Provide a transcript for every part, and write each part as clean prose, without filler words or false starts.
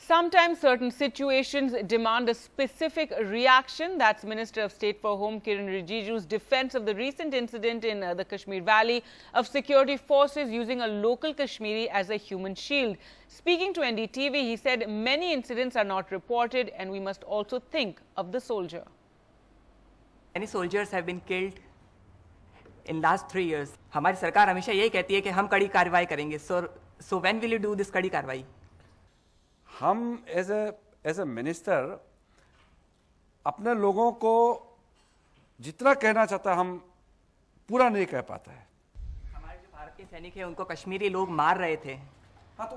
Sometimes certain situations demand a specific reaction. That's Minister of State for Home Kiren Rijiju's defense of the recent incident in the Kashmir Valley of security forces using a local Kashmiri as a human shield. Speaking to NDTV, he said many incidents are not reported and we must also think of the soldier. Many soldiers have been killed in last 3 years. हमारी सरकार हमेशा यही कहती है कि हम कड़ी कार्रवाई करेंगे. So when will you do this कड़ी कार्रवाई? हम एज ए मिनिस्टर अपने लोगों को जितना कहना चाहता है हम पूरा नहीं कह पाता है. हमारे जो भारत के सैनिक हैं उनको कश्मीरी लोग मार रहे थे. हाँ, तो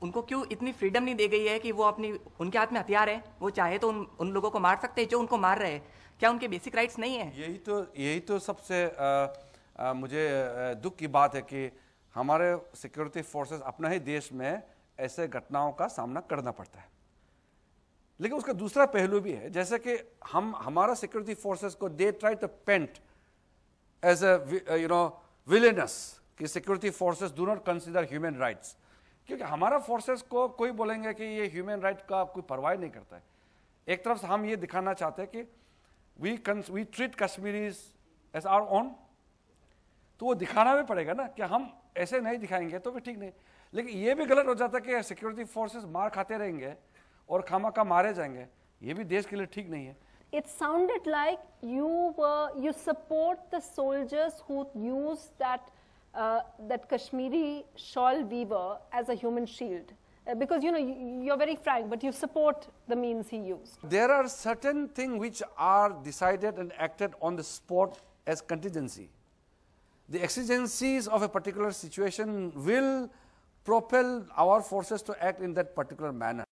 उनको क्यों इतनी फ्रीडम नहीं दी गई है कि वो उनके हाथ में हथियार है, वो चाहे तो उन लोगों को मार सकते हैं जो उनको मार रहे हैं. क्या उनके बेसिक राइट्स नहीं है? यही तो सबसे मुझे दुख की बात है कि हमारे सिक्योरिटी फोर्सेस अपना ही देश में ऐसे घटनाओं का सामना करना पड़ता है. लेकिन उसका दूसरा पहलू भी है, जैसे कि हमारा सिक्योरिटी फोर्सेस को they try to paint as villains कि security forces do not consider human rights. क्योंकि हमारा फोर्सेस को कोई बोलेंगे कि ये ह्यूमन राइट का कोई परवाह नहीं करता है. एक तरफ से हम ये दिखाना चाहते हैं कि we treat Kashmiris as our own, तो वो दिखाना भी पड़ेगा ना कि हम ऐसे नहीं दिखाएंगे तो भी ठीक नहीं. लेकिन ये भी गलत हो जाता है कि सिक्योरिटी फोर्सेस मार खाते रहेंगे और खामखा मारे जाएंगे. ये भी देश के लिए ठीक नहीं है. It sounded like you support the soldiers who use that Kashmiri shawl weaver as a human shield, because you're very frank, but you support the means he used. There are certain things which are decided and acted on the spot as contingency. The exigencies of a particular situation will propel our forces to act in that particular manner.